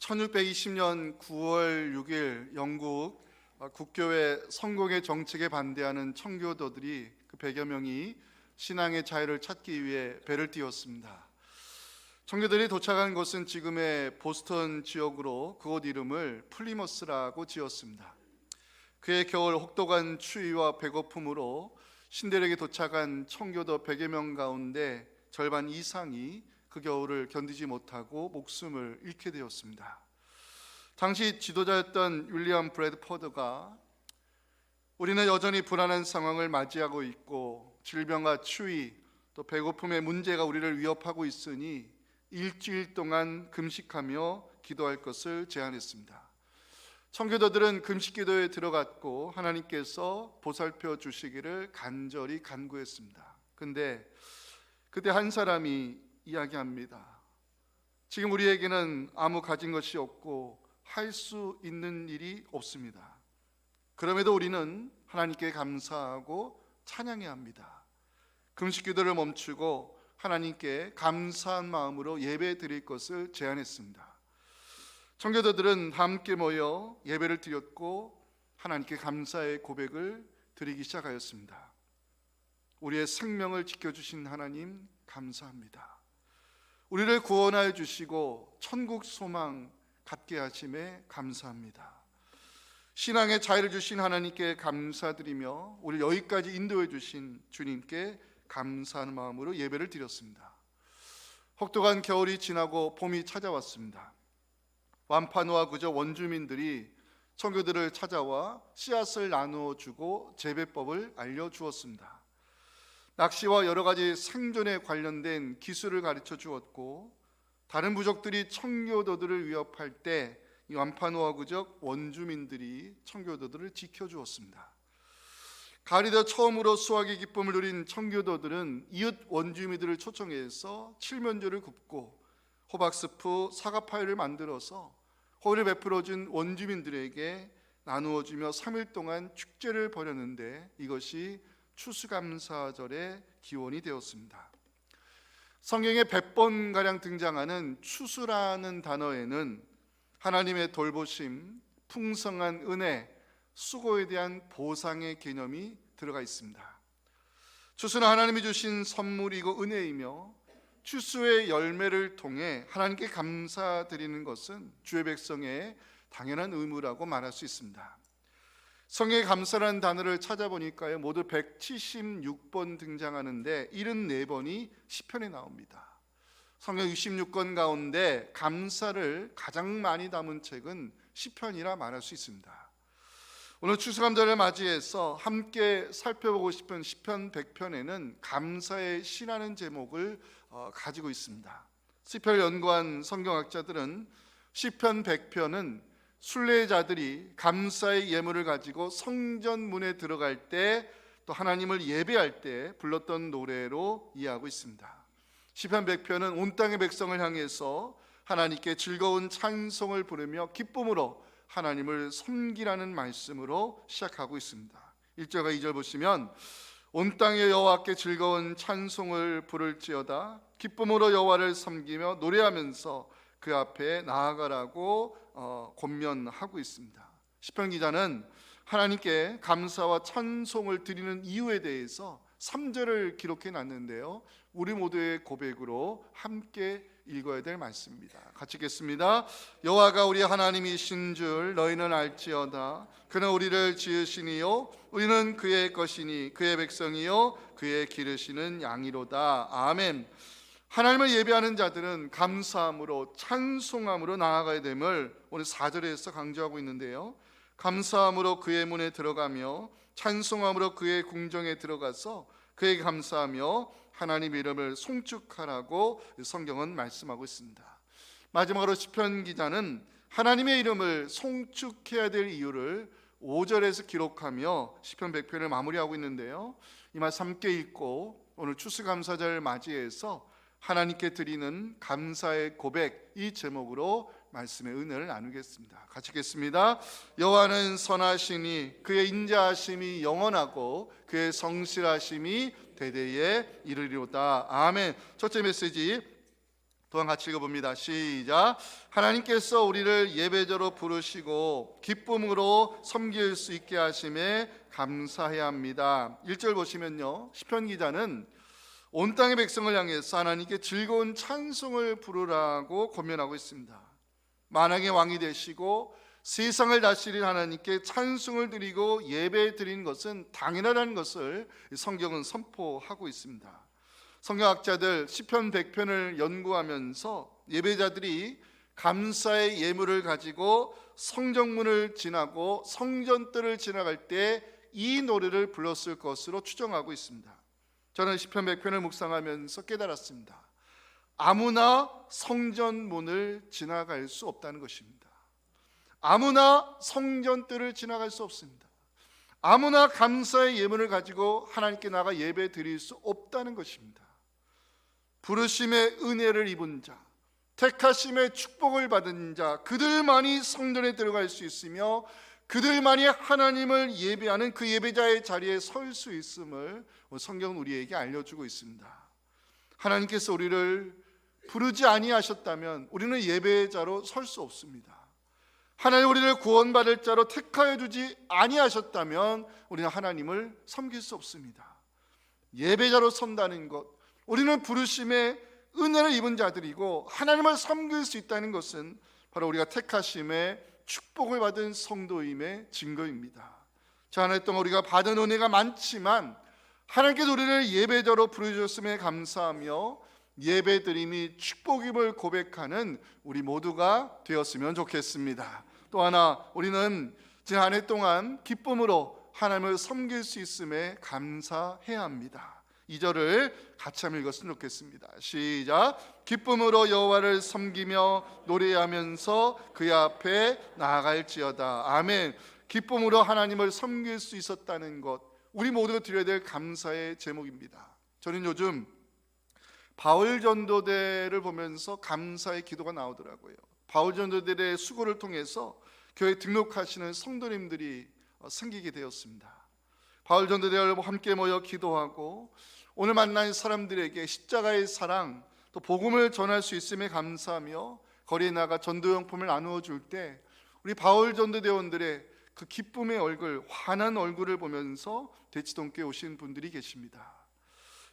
1620년 9월 6일 영국 국교회 성공의 정책에 반대하는 청교도들이 그 100여 명이 신앙의 자유를 찾기 위해 배를 띄웠습니다. 청교도들이 도착한 곳은 지금의 보스턴 지역으로 그곳 이름을 플리머스라고 지었습니다. 그해 겨울 혹독한 추위와 배고픔으로 신대륙에 도착한 청교도 100여 명 가운데 절반 이상이 그 겨울을 견디지 못하고 목숨을 잃게 되었습니다. 당시 지도자였던 윌리엄 브래드포드가 우리는 여전히 불안한 상황을 맞이하고 있고 질병과 추위 또 배고픔의 문제가 우리를 위협하고 있으니 일주일 동안 금식하며 기도할 것을 제안했습니다. 청교도들은 금식 기도에 들어갔고 하나님께서 보살펴 주시기를 간절히 간구했습니다. 근데 그때 한 사람이 이야기합니다. 지금 우리에게는 아무 가진 것이 없고 할 수 있는 일이 없습니다. 그럼에도 우리는 하나님께 감사하고 찬양해야 합니다. 금식 기도를 멈추고 하나님께 감사한 마음으로 예배 드릴 것을 제안했습니다. 청교도들은 함께 모여 예배를 드렸고 하나님께 감사의 고백을 드리기 시작하였습니다. 우리의 생명을 지켜주신 하나님 감사합니다. 우리를 구원하여 주시고 천국 소망 갖게 하심에 감사합니다. 신앙의 자유를 주신 하나님께 감사드리며 우리 여기까지 인도해 주신 주님께 감사하는 마음으로 예배를 드렸습니다. 혹독한 겨울이 지나고 봄이 찾아왔습니다. 완파노아 구적 원주민들이 청교도를 찾아와 씨앗을 나누어 주고 재배법을 알려주었습니다. 낚시와 여러 가지 생존에 관련된 기술을 가르쳐 주었고 다른 부족들이 청교도들을 위협할 때 이 완파노아 구적 원주민들이 청교도들을 지켜주었습니다. 가을이 되어 처음으로 수확의 기쁨을 누린 청교도들은 이웃 원주민들을 초청해서 칠면조를 굽고 호박스프, 사과파이를 만들어서 호의를 베풀어준 원주민들에게 나누어주며 3일 동안 축제를 벌였는데 이것이 추수감사절의 기원이 되었습니다. 성경에 100번가량 등장하는 추수라는 단어에는 하나님의 돌보심, 풍성한 은혜, 수고에 대한 보상의 개념이 들어가 있습니다. 추수는 하나님이 주신 선물이고 은혜이며 추수의 열매를 통해 하나님께 감사드리는 것은 주의 백성의 당연한 의무라고 말할 수 있습니다. 성경에 감사라는 단어를 찾아보니까요, 모두 176번 등장하는데 74번이 시편에 나옵니다. 성경 66권 가운데 감사를 가장 많이 담은 책은 시편이라 말할 수 있습니다. 오늘 추수감사절을 맞이해서 함께 살펴보고 싶은 시편 100편에는 감사의 시라는 제목을 가지고 있습니다. 시편을 연구한 성경학자들은 시편 100편은 순례자들이 감사의 예물을 가지고 성전문에 들어갈 때 또 하나님을 예배할 때 불렀던 노래로 이해하고 있습니다. 시편 100편은 온 땅의 백성을 향해서 하나님께 즐거운 찬송을 부르며 기쁨으로 하나님을 섬기라는 말씀으로 시작하고 있습니다. 1절과 2절 보시면 온 땅의 여호와께 즐거운 찬송을 부를지어다 기쁨으로 여호와를 섬기며 노래하면서 그 앞에 나아가라고 권면하고 있습니다. 시편 기자는 하나님께 감사와 찬송을 드리는 이유에 대해서 3절을 기록해 놨는데요, 우리 모두의 고백으로 함께 읽어야 될 말씀입니다. 같이 읽겠습니다. 여호와가 우리 하나님이신 줄 너희는 알지어다. 그는 우리를 지으시니요 우리는 그의 것이니 그의 백성이요 그의 기르시는 양이로다. 아멘. 하나님을 예배하는 자들은 감사함으로 찬송함으로 나아가야 됨을 오늘 4절에서 강조하고 있는데요, 감사함으로 그의 문에 들어가며 찬송함으로 그의 궁정에 들어가서 그에게 감사하며 하나님의 이름을 송축하라고 성경은 말씀하고 있습니다. 마지막으로 시편 기자는 하나님의 이름을 송축해야 될 이유를 5절에서 기록하며 시편 100편을 마무리하고 있는데요, 이 말씀 함께 읽고 오늘 추수감사절을 맞이해서 하나님께 드리는 감사의 고백, 이 제목으로 말씀의 은혜를 나누겠습니다. 같이 읽겠습니다. 여호와는 선하시니 그의 인자하심이 영원하고 그의 성실하심이 대대에 이르리로다. 아멘. 첫째 메시지, 또한 같이 읽어봅니다. 시작. 하나님께서 우리를 예배자로 부르시고 기쁨으로 섬길 수 있게 하심에 감사해야 합니다. 1절 보시면요, 시편 기자는 온 땅의 백성을 향해서 하나님께 즐거운 찬송을 부르라고 권면하고 있습니다. 만왕의 왕이 되시고 세상을 다스린 하나님께 찬송을 드리고 예배 드리는 것은 당연하다는 것을 성경은 선포하고 있습니다. 성경학자들 시편 100편을 연구하면서 예배자들이 감사의 예물을 가지고 성정문을 지나고 성전뜰을 지나갈 때 이 노래를 불렀을 것으로 추정하고 있습니다. 저는 시편 100편을 묵상하면서 깨달았습니다. 아무나 성전문을 지나갈 수 없다는 것입니다. 아무나 성전뜰을 지나갈 수 없습니다. 아무나 감사의 예물을 가지고 하나님께 나가 예배 드릴 수 없다는 것입니다. 부르심의 은혜를 입은 자, 택하심의 축복을 받은 자, 그들만이 성전에 들어갈 수 있으며 그들만이 하나님을 예배하는 그 예배자의 자리에 설 수 있음을 성경은 우리에게 알려주고 있습니다. 하나님께서 우리를 부르지 아니하셨다면 우리는 예배자로 설 수 없습니다. 하나님 우리를 구원받을 자로 택하여 주지 아니하셨다면 우리는 하나님을 섬길 수 없습니다. 예배자로 선다는 것, 우리는 부르심의 은혜를 입은 자들이고 하나님을 섬길 수 있다는 것은 바로 우리가 택하심의 축복을 받은 성도임의 증거입니다. 자, 한 해 동안 우리가 받은 은혜가 많지만 하나님께서 우리를 예배자로 부르셨음에 감사하며 예배드림이 축복임을 고백하는 우리 모두가 되었으면 좋겠습니다. 또 하나, 우리는 지난 한 해 동안 기쁨으로 하나님을 섬길 수 있음에 감사해야 합니다. 2절을 같이 한번 읽었으면 좋겠습니다. 시작. 기쁨으로 여호와를 섬기며 노래하면서 그의 앞에 나아갈지어다. 아멘. 기쁨으로 하나님을 섬길 수 있었다는 것, 우리 모두가 드려야 될 감사의 제목입니다. 저는 요즘 바울 전도대를 보면서 감사의 기도가 나오더라고요. 바울 전도대의 수고를 통해서 교회 등록하시는 성도님들이 생기게 되었습니다. 바울 전도대와 함께 모여 기도하고 오늘 만난 사람들에게 십자가의 사랑, 또 복음을 전할 수 있음에 감사하며 거리에 나가 전도용품을 나누어 줄 때 우리 바울 전도대원들의 그 기쁨의 얼굴, 환한 얼굴을 보면서 대치동교에 오신 분들이 계십니다.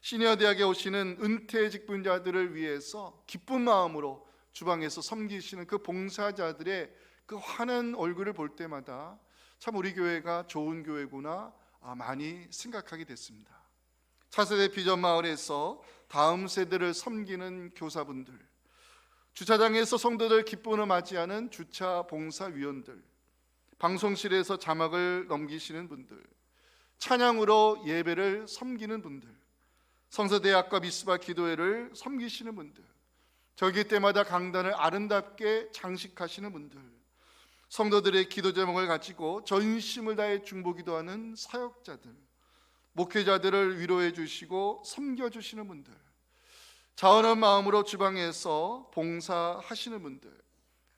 시니어 대학에 오시는 은퇴 직분자들을 위해서 기쁜 마음으로 주방에서 섬기시는 그 봉사자들의 그 환한 얼굴을 볼 때마다 참 우리 교회가 좋은 교회구나 많이 생각하게 됐습니다. 차세대 비전 마을에서 다음 세대를 섬기는 교사분들, 주차장에서 성도들 기쁨을 맞이하는 주차 봉사위원들, 방송실에서 자막을 넘기시는 분들, 찬양으로 예배를 섬기는 분들, 성서대학과 미스바 기도회를 섬기시는 분들, 절기 때마다 강단을 아름답게 장식하시는 분들, 성도들의 기도 제목을 가지고 전심을 다해 중보기도하는 사역자들, 목회자들을 위로해 주시고 섬겨 주시는 분들, 자원한 마음으로 주방에서 봉사하시는 분들,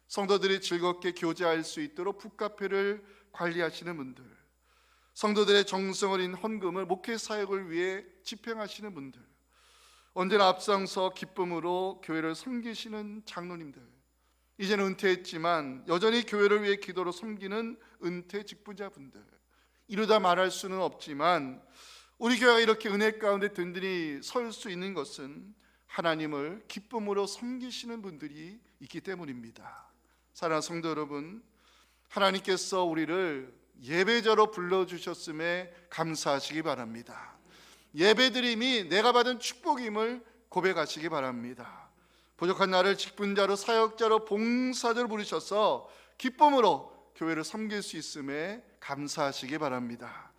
성도들이 즐겁게 교제할 수 있도록 북카페를 관리하시는 분들, 성도들의 정성 어린 헌금을 목회 사역을 위해 집행하시는 분들, 언제나 앞장서 기쁨으로 교회를 섬기시는 장로님들, 이제는 은퇴했지만 여전히 교회를 위해 기도로 섬기는 은퇴 직분자분들, 이루다 말할 수는 없지만 우리 교회가 이렇게 은혜 가운데 든든히 설 수 있는 것은 하나님을 기쁨으로 섬기시는 분들이 있기 때문입니다. 사랑하는 성도 여러분, 하나님께서 우리를 예배자로 불러주셨음에 감사하시기 바랍니다. 예배드림이 내가 받은 축복임을 고백하시기 바랍니다. 부족한 나를 직분자로, 사역자로, 봉사자로 부르셔서 기쁨으로 교회를 섬길 수 있음에 감사하시기 바랍니다.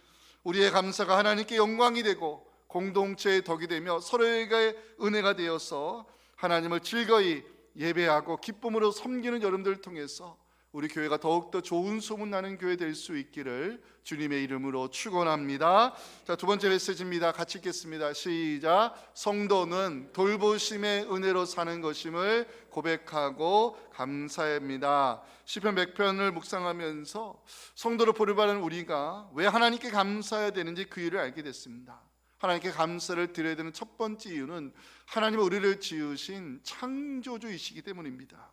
우리의 감사가 하나님께 영광이 되고 공동체의 덕이 되며 서로에게 은혜가 되어서 하나님을 즐거이 예배하고 기쁨으로 섬기는 여러분들을 통해서 우리 교회가 더욱더 좋은 소문나는 교회 될 수 있기를 주님의 이름으로 축원합니다. 자, 두 번째 메시지입니다. 같이 읽겠습니다. 시작. 성도는 돌보심의 은혜로 사는 것임을 고백하고 감사합니다. 시편 100편을 묵상하면서 성도로 부름받은 우리가 왜 하나님께 감사해야 되는지 그 이유를 알게 됐습니다. 하나님께 감사를 드려야 되는 첫 번째 이유는 하나님은 우리를 지으신 창조주이시기 때문입니다.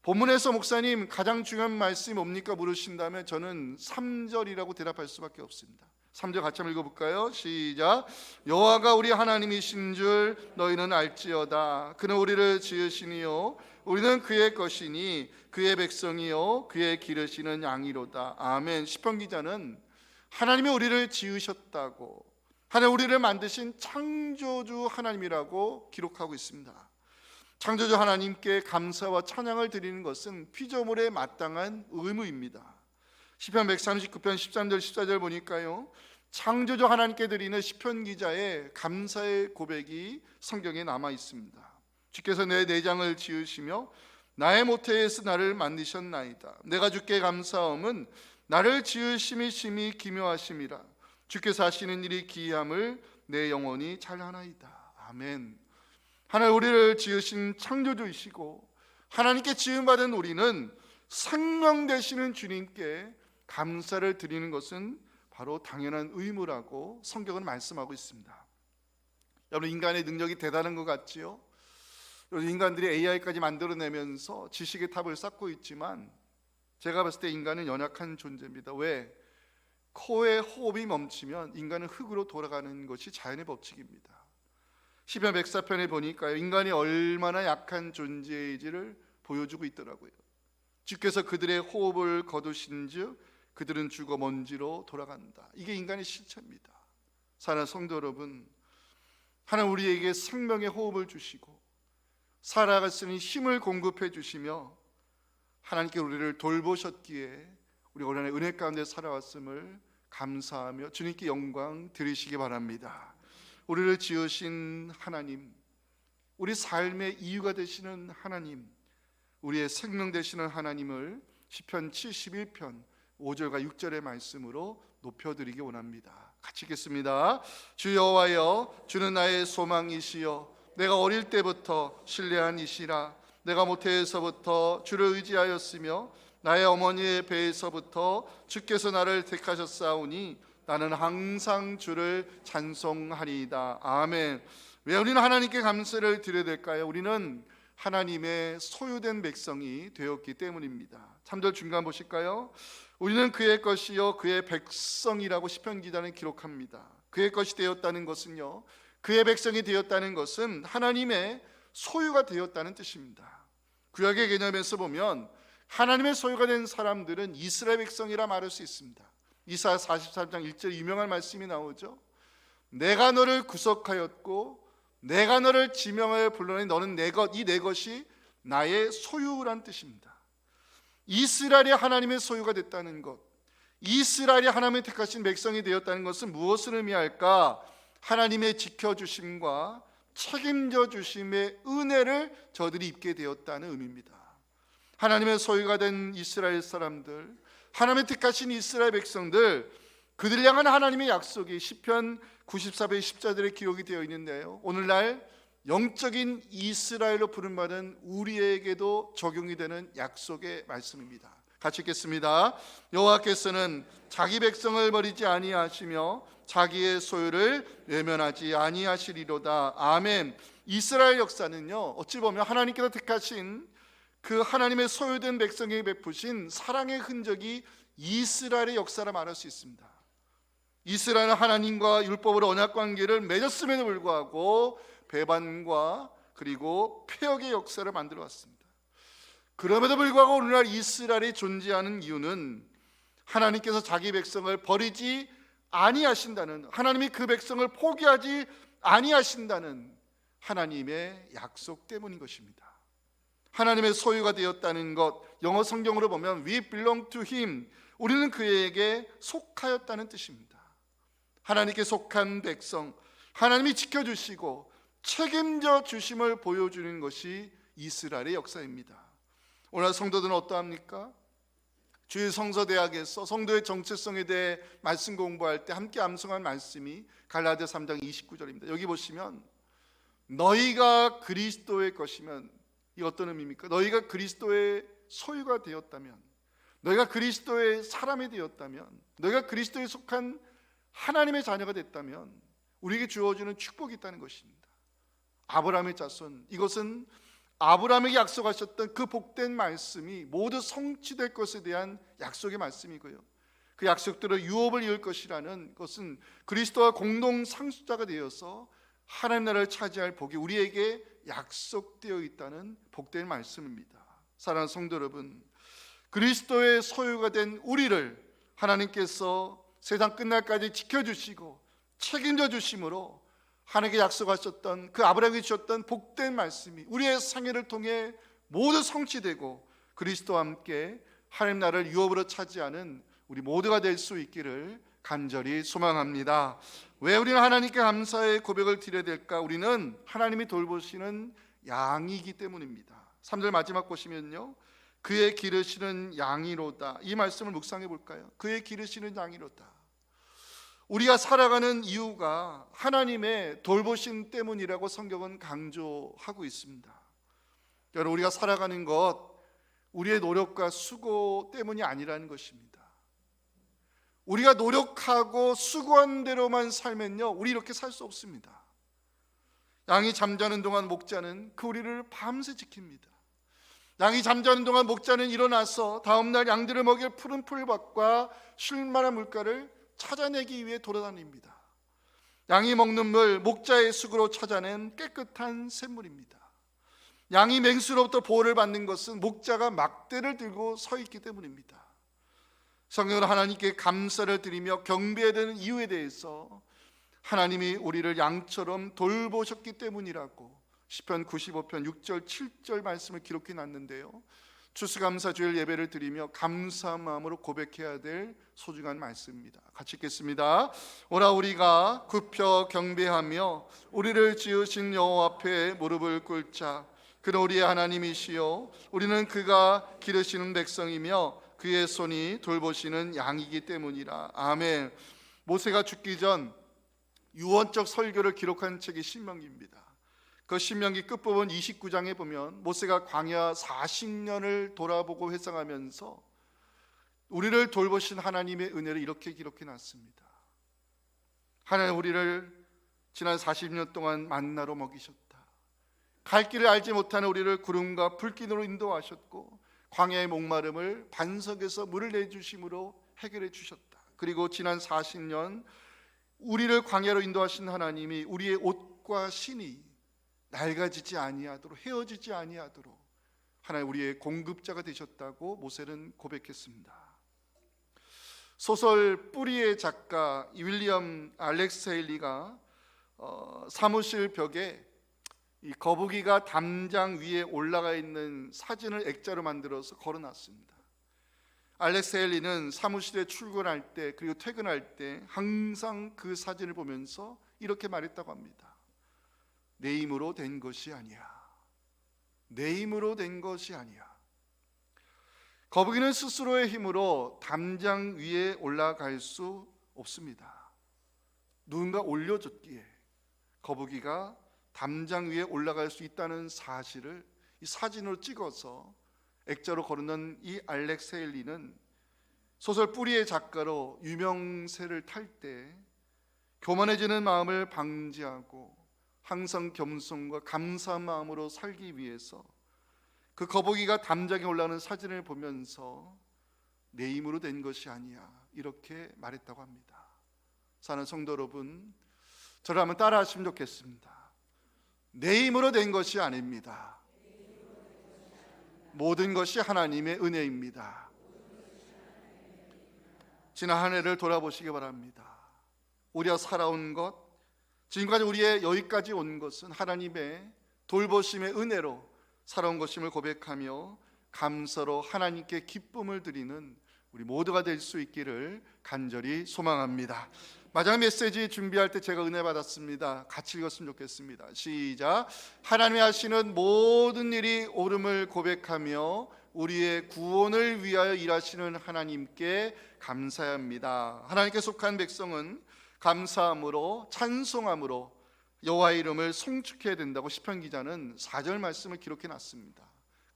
본문에서 목사님 가장 중요한 말씀이 뭡니까 물으신다면 저는 3절이라고 대답할 수밖에 없습니다. 3절 같이 한번 읽어볼까요? 시작. 여호와가 우리 하나님이신 줄 너희는 알지어다. 그는 우리를 지으시니요 우리는 그의 것이니 그의 백성이요 그의 기르시는 양이로다. 아멘. 시편 기자는 하나님이 우리를 지으셨다고, 하나님 우리를 만드신 창조주 하나님이라고 기록하고 있습니다. 창조주 하나님께 감사와 찬양을 드리는 것은 피조물에 마땅한 의무입니다. 시편 139편 13절 14절 보니까요, 창조주 하나님께 드리는 시편 기자의 감사의 고백이 성경에 남아 있습니다. 주께서 내 내장을 지으시며 나의 모태에서 나를 만드셨나이다. 내가 주께 감사함은 나를 지으심이 심히 기묘하심이라. 주께서 하시는 일이 기이함을 내 영혼이 잘하나이다. 아멘. 하나님 우리를 지으신 창조주이시고 하나님께 지음받은 우리는 생명 되시는 주님께 감사를 드리는 것은 바로 당연한 의무라고 성경은 말씀하고 있습니다. 여러분, 인간의 능력이 대단한 것 같지요? 인간들이 AI까지 만들어내면서 지식의 탑을 쌓고 있지만 제가 봤을 때 인간은 연약한 존재입니다. 왜? 코의 호흡이 멈추면 인간은 흙으로 돌아가는 것이 자연의 법칙입니다. 시편 104편에 보니까요, 인간이 얼마나 약한 존재인지를 보여주고 있더라고요. 주께서 그들의 호흡을 거두신즉 그들은 죽어 먼지로 돌아간다. 이게 인간의 실체입니다. 사랑하는 성도 여러분, 하나님 우리에게 생명의 호흡을 주시고 살아갈 수 있는 힘을 공급해 주시며 하나님께 우리를 돌보셨기에 우리가 오늘 은혜 가운데 살아왔음을 감사하며 주님께 영광 드리시기 바랍니다. 우리를 지으신 하나님, 우리 삶의 이유가 되시는 하나님, 우리의 생명 되시는 하나님을 시편 71편 5절과 6절의 말씀으로 높여드리기 원합니다. 같이 읽겠습니다. 주 여호와여, 주는 나의 소망이시여, 내가 어릴 때부터 신뢰한 이시라. 내가 모태에서부터 주를 의지하였으며 나의 어머니의 배에서부터 주께서 나를 택하셨사오니 나는 항상 주를 찬송하리이다. 아멘. 왜 우리는 하나님께 감사를 드려야 될까요? 우리는 하나님의 소유된 백성이 되었기 때문입니다. 3절 중간 보실까요? 우리는 그의 것이요 그의 백성이라고 시편 기자는 기록합니다. 그의 것이 되었다는 것은요, 그의 백성이 되었다는 것은 하나님의 소유가 되었다는 뜻입니다. 구약의 개념에서 보면 하나님의 소유가 된 사람들은 이스라엘 백성이라 말할 수 있습니다. 이사야 43장 1절 유명한 말씀이 나오죠. 내가 너를 구속하였고 내가 너를 지명하여 불러내니 너는 내 것, 이 내 것이 나의 소유란 뜻입니다. 이스라엘이 하나님의 소유가 됐다는 것, 이스라엘이 하나님의 택하신 백성이 되었다는 것은 무엇을 의미할까? 하나님의 지켜주심과 책임져 주심의 은혜를 저들이 입게 되었다는 의미입니다. 하나님의 소유가 된 이스라엘 사람들, 하나님의 택하신 이스라엘 백성들, 그들을 향한 하나님의 약속이 시편 94편 10절에 기록이 되어 있는데요, 오늘날 영적인 이스라엘로 부름받은 우리에게도 적용이 되는 약속의 말씀입니다. 같이 읽겠습니다. 여호와께서는 자기 백성을 버리지 아니하시며 자기의 소유를 외면하지 아니하시리로다. 아멘. 이스라엘 역사는요, 어찌 보면 하나님께서 택하신 그 하나님의 소유된 백성에게 베푸신 사랑의 흔적이 이스라엘의 역사라 말할 수 있습니다. 이스라엘은 하나님과 율법으로 언약관계를 맺었음에도 불구하고 배반과 그리고 폐역의 역사를 만들어 왔습니다. 그럼에도 불구하고 오늘날 이스라엘이 존재하는 이유는 하나님께서 자기 백성을 버리지 아니하신다는, 하나님이 그 백성을 포기하지 아니하신다는 하나님의 약속 때문인 것입니다. 하나님의 소유가 되었다는 것, 영어 성경으로 보면 We belong to Him, 우리는 그에게 속하였다는 뜻입니다. 하나님께 속한 백성, 하나님이 지켜주시고 책임져 주심을 보여주는 것이 이스라엘의 역사입니다. 오늘 성도들은 어떠합니까? 주일 성서대학에서 성도의 정체성에 대해 말씀 공부할 때 함께 암송한 말씀이 갈라디아 3장 29절입니다. 여기 보시면 너희가 그리스도의 것이면, 이 어떤 의미입니까? 너희가 그리스도의 소유가 되었다면, 너희가 그리스도의 사람이 되었다면, 너희가 그리스도에 속한 하나님의 자녀가 됐다면 우리에게 주어지는 축복이 있다는 것입니다. 아브라함의 자손, 이것은 아브라함에게 약속하셨던 그 복된 말씀이 모두 성취될 것에 대한 약속의 말씀이고요, 그 약속대로 유업을 이을 것이라는 것은 그리스도와 공동 상속자가 되어서 하나님 나라를 차지할 복이 우리에게 약속되어 있다는 복된 말씀입니다. 사랑하는 성도 여러분, 그리스도의 소유가 된 우리를 하나님께서 세상 끝날까지 지켜주시고 책임져 주심으로 하나님께 약속하셨던 그 아브라함에게 주셨던 복된 말씀이 우리의 생애를 통해 모두 성취되고 그리스도와 함께 하나님 나라를 유업으로 차지하는 우리 모두가 될 수 있기를 간절히 소망합니다. 왜 우리는 하나님께 감사의 고백을 드려야 될까? 우리는 하나님이 돌보시는 양이기 때문입니다. 3절 마지막 보시면요, 그의 기르시는 양이로다. 이 말씀을 묵상해 볼까요? 그의 기르시는 양이로다. 우리가 살아가는 이유가 하나님의 돌보심 때문이라고 성경은 강조하고 있습니다. 여러분, 우리가 살아가는 것 우리의 노력과 수고 때문이 아니라는 것입니다. 우리가 노력하고 수고한 대로만 살면요, 우리 이렇게 살 수 없습니다. 양이 잠자는 동안 목자는 그 우리를 밤새 지킵니다. 양이 잠자는 동안 목자는 일어나서 다음날 양들을 먹일 푸른 풀밭과 쉴만한 물가를 찾아내기 위해 돌아다닙니다. 양이 먹는 물, 목자의 수고로 찾아낸 깨끗한 샘물입니다. 양이 맹수로부터 보호를 받는 것은 목자가 막대를 들고 서 있기 때문입니다. 성경은 하나님께 감사를 드리며 경배해야 되는 이유에 대해서 하나님이 우리를 양처럼 돌보셨기 때문이라고 시편 95편 6절 7절 말씀을 기록해 놨는데요, 추수감사주일 예배를 드리며 감사한 마음으로 고백해야 될 소중한 말씀입니다. 같이 읽겠습니다. 오라 우리가 굽혀 경배하며 우리를 지으신 여호와 앞에 무릎을 꿇자. 그는 우리의 하나님이시요 우리는 그가 기르시는 백성이며 그의 손이 돌보시는 양이기 때문이라. 아멘. 모세가 죽기 전 유언적 설교를 기록한 책이 신명기입니다. 그 신명기 끝부분 29장에 보면 모세가 광야 40년을 돌아보고 회상하면서 우리를 돌보신 하나님의 은혜를 이렇게 기록해 놨습니다. 하나님 우리를 지난 40년 동안 만나로 먹이셨다. 갈 길을 알지 못하는 우리를 구름과 불기둥으로 인도하셨고 광야의 목마름을 반석에서 물을 내주심으로 해결해 주셨다. 그리고 지난 40년 우리를 광야로 인도하신 하나님이 우리의 옷과 신이 낡아지지 아니하도록, 헤어지지 아니하도록 하나님 우리의 공급자가 되셨다고 모세는 고백했습니다. 소설 뿌리의 작가 윌리엄 알렉스 헤일리가 사무실 벽에 이 거북이가 담장 위에 올라가 있는 사진을 액자로 만들어서 걸어놨습니다. 알렉스 헤일리는 사무실에 출근할 때 그리고 퇴근할 때 항상 그 사진을 보면서 이렇게 말했다고 합니다. 내 힘으로 된 것이 아니야. 내 힘으로 된 것이 아니야. 거북이는 스스로의 힘으로 담장 위에 올라갈 수 없습니다. 누군가 올려줬기에 거북이가 담장 위에 올라갈 수 있다는 사실을 이 사진으로 찍어서 액자로 걸어놓은 이 알렉스 헤일리는 소설 뿌리의 작가로 유명세를 탈 때 교만해지는 마음을 방지하고 항상 겸손과 감사한 마음으로 살기 위해서 그 거북이가 담장에 올라오는 사진을 보면서 내 힘으로 된 것이 아니야, 이렇게 말했다고 합니다. 사는 성도 여러분, 저를 한번 따라 하시면 좋겠습니다. 내 힘으로 된 것이 아닙니다. 모든 것이 하나님의 은혜입니다. 지난 한 해를 돌아보시기 바랍니다. 우리가 살아온 것, 지금까지 우리의 여기까지 온 것은 하나님의 돌보심의 은혜로 살아온 것임을 고백하며 감사로 하나님께 기쁨을 드리는 우리 모두가 될 수 있기를 간절히 소망합니다. 마지막 메시지 준비할 때 제가 은혜 받았습니다. 같이 읽었으면 좋겠습니다. 시작. 하나님이 하시는 모든 일이 옳음을 고백하며 우리의 구원을 위하여 일하시는 하나님께 감사해야 합니다. 하나님께 속한 백성은 감사함으로 찬송함으로 여호와의 이름을 송축해야 된다고 시편 기자는 4절 말씀을 기록해 놨습니다.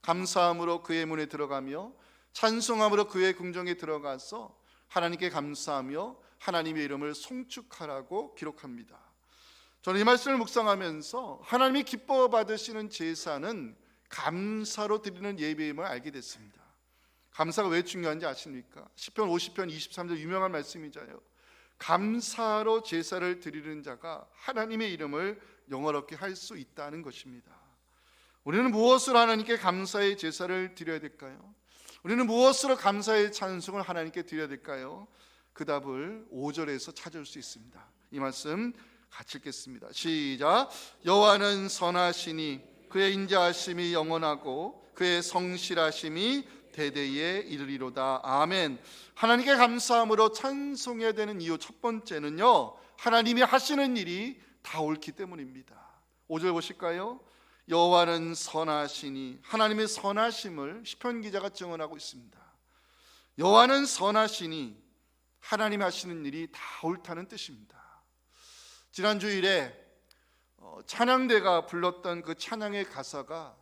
감사함으로 그의 문에 들어가며 찬송함으로 그의 궁정에 들어가서 하나님께 감사하며 하나님의 이름을 송축하라고 기록합니다. 저는 이 말씀을 묵상하면서 하나님이 기뻐 받으시는 제사는 감사로 드리는 예배임을 알게 됐습니다. 감사가 왜 중요한지 아십니까? 시편 50편 23절 유명한 말씀이잖아요. 감사로 제사를 드리는 자가 하나님의 이름을 영화롭게 할 수 있다는 것입니다. 우리는 무엇으로 하나님께 감사의 제사를 드려야 될까요? 우리는 무엇으로 감사의 찬송을 하나님께 드려야 될까요? 그 답을 5절에서 찾을 수 있습니다. 이 말씀 같이 읽겠습니다. 시작. 여호와는 선하시니 그의 인자하심이 영원하고 그의 성실하심이 대대에 이르리로다. 아멘. 하나님께 감사함으로 찬송해야 되는 이유 첫 번째는요, 하나님이 하시는 일이 다 옳기 때문입니다. 5절 보실까요? 여호와는 선하시니, 하나님의 선하심을 시편 기자가 증언하고 있습니다. 여호와는 선하시니 하나님이 하시는 일이 다 옳다는 뜻입니다. 지난 주일에 찬양대가 불렀던 그 찬양의 가사가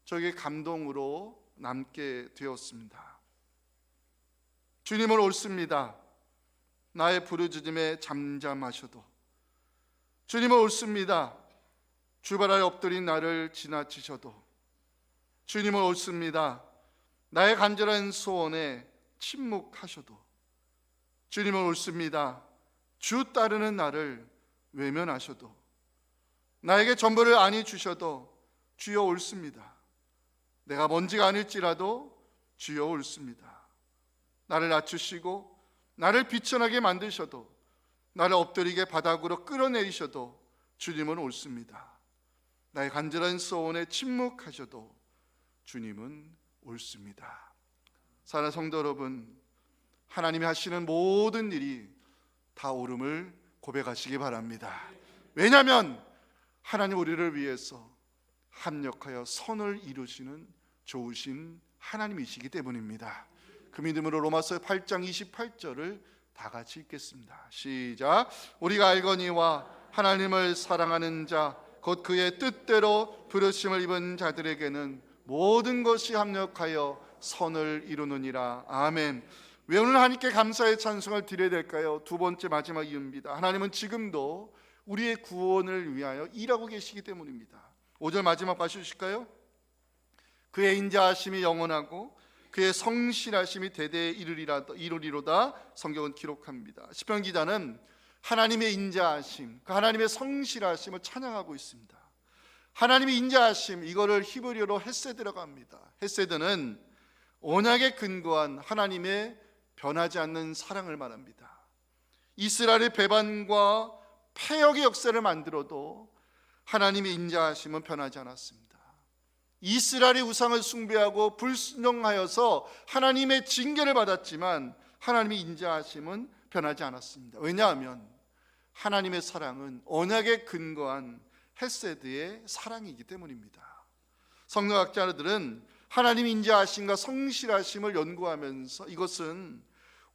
저에게 감동으로 남게 되었습니다. 주님을 옳습니다. 나의 부르짖음에 잠잠하셔도. 주님을 옳습니다. 주발에 엎드린 나를 지나치셔도. 주님을 옳습니다. 나의 간절한 소원에 침묵하셔도. 주님을 옳습니다. 주 따르는 나를 외면하셔도. 나에게 전부를 아니 주셔도 주여 옳습니다. 내가 먼지가 아닐지라도 주여 옳습니다. 나를 낮추시고 나를 비천하게 만드셔도, 나를 엎드리게 바닥으로 끌어내리셔도 주님은 옳습니다. 나의 간절한 소원에 침묵하셔도 주님은 옳습니다. 사랑하는 성도 여러분, 하나님이 하시는 모든 일이 다 옳음을 고백하시기 바랍니다. 왜냐하면 하나님 우리를 위해서 합력하여 선을 이루시는 좋으신 하나님이시기 때문입니다. 그 믿음으로 로마서 8장 28절을 다 같이 읽겠습니다. 시작. 우리가 알거니와 하나님을 사랑하는 자 곧 그의 뜻대로 부르심을 입은 자들에게는 모든 것이 합력하여 선을 이루느니라. 아멘. 왜 오늘 하나님께 감사의 찬송을 드려야 될까요? 두 번째 마지막 이유입니다. 하나님은 지금도 우리의 구원을 위하여 일하고 계시기 때문입니다. 5절 마지막 봐주실까요? 그의 인자하심이 영원하고 그의 성실하심이 대대에 이르리로다. 성경은 기록합니다. 시편 기자는 하나님의 인자하심, 그 하나님의 성실하심을 찬양하고 있습니다. 하나님의 인자하심, 이거를 히브리어로 헤세드라고 합니다. 헤세드는 언약에 근거한 하나님의 변하지 않는 사랑을 말합니다. 이스라엘의 배반과 패역의 역사를 만들어도 하나님의 인자하심은 변하지 않았습니다. 이스라엘이 우상을 숭배하고 불순종하여서 하나님의 징계를 받았지만 하나님의 인자하심은 변하지 않았습니다. 왜냐하면 하나님의 사랑은 언약에 근거한 헤세드의 사랑이기 때문입니다. 성경학자들은 하나님의 인자하심과 성실하심을 연구하면서 이것은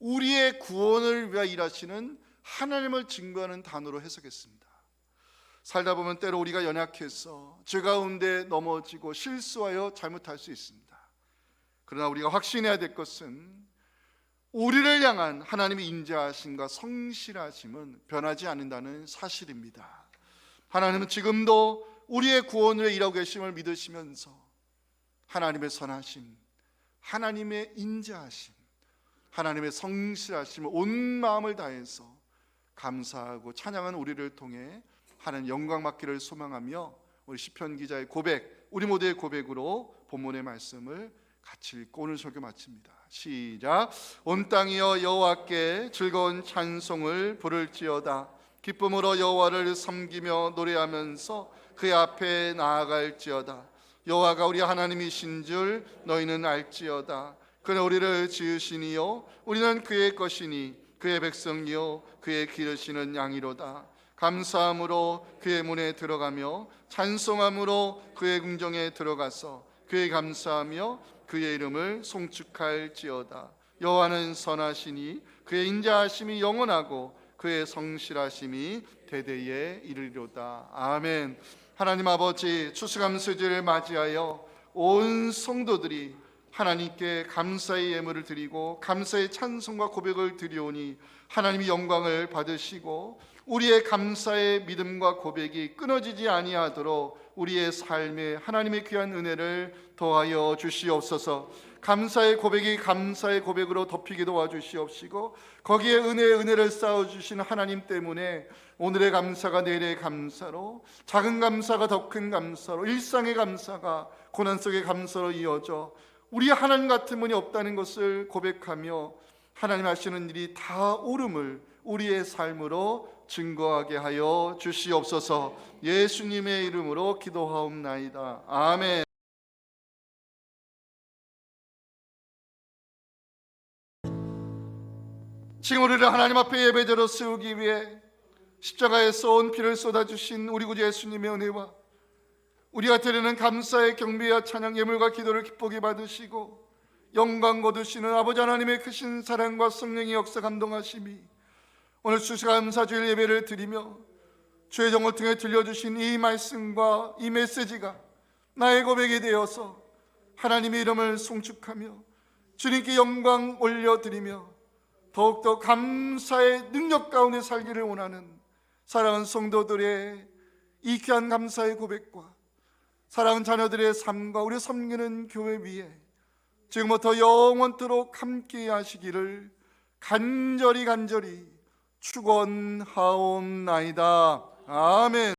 우리의 구원을 위하여 일하시는 하나님을 증거하는 단어로 해석했습니다. 살다 보면 때로 우리가 연약해서 죄 가운데 넘어지고 실수하여 잘못할 수 있습니다. 그러나 우리가 확신해야 될 것은 우리를 향한 하나님의 인자하심과 성실하심은 변하지 않는다는 사실입니다. 하나님은 지금도 우리의 구원을 위해 일하고 계심을 믿으시면서 하나님의 선하심, 하나님의 인자하심, 하나님의 성실하심을 온 마음을 다해서 감사하고 찬양하는 우리를 통해 하나님 영광 받기를 소망하며 우리 시편 기자의 고백, 우리 모두의 고백으로 본문의 말씀을 같이 읽고 오늘 설교 마칩니다. 시작. 온 땅이여 여호와께 즐거운 찬송을 부를지어다. 기쁨으로 여호와를 섬기며 노래하면서 그의 앞에 나아갈지어다. 여호와가 우리 하나님이신 줄 너희는 알지어다. 그는 우리를 지으시니요 우리는 그의 것이니 그의 백성이요 그의 기르시는 양이로다. 감사함으로 그의 문에 들어가며 찬송함으로 그의 궁정에 들어가서 그의 감사하며 그의 이름을 송축할지어다. 여호와는 선하시니 그의 인자하심이 영원하고 그의 성실하심이 대대에 이르리로다. 아멘. 하나님 아버지, 추수감사절을 맞이하여 온 성도들이 하나님께 감사의 예물을 드리고 감사의 찬송과 고백을 드리오니 하나님이 영광을 받으시고 우리의 감사의 믿음과 고백이 끊어지지 아니하도록 우리의 삶에 하나님의 귀한 은혜를 더하여 주시옵소서. 감사의 고백이 감사의 고백으로 덮이게 도와주시옵시고, 거기에 은혜를 쌓아주신 하나님 때문에 오늘의 감사가 내일의 감사로, 작은 감사가 더 큰 감사로, 일상의 감사가 고난 속의 감사로 이어져 우리 하나님 같은 분이 없다는 것을 고백하며 하나님 하시는 일이 다 옳음을 우리의 삶으로 증거하게 하여 주시옵소서. 예수님의 이름으로 기도하옵나이다. 아멘. 지금 우리를 하나님 앞에 예배자로 세우기 위해 십자가에 쏜 피를 쏟아주신 우리 구주 예수님의 은혜와 우리가 드리는 감사의 경배와 찬양, 예물과 기도를 기쁘게 받으시고 영광 거두시는 아버지 하나님의 크신 사랑과 성령의 역사 감동하심이 오늘 추수감사주일 예배를 드리며 주의 종을 통해 들려주신 이 말씀과 이 메시지가 나의 고백이 되어서 하나님의 이름을 송축하며 주님께 영광 올려드리며 더욱더 감사의 능력 가운데 살기를 원하는 사랑하는 성도들의 이 귀한 감사의 고백과 사랑하는 자녀들의 삶과 우리 섬기는 교회 위에 지금부터 영원토록 함께 하시기를 간절히 축원하옵나이다. 아멘.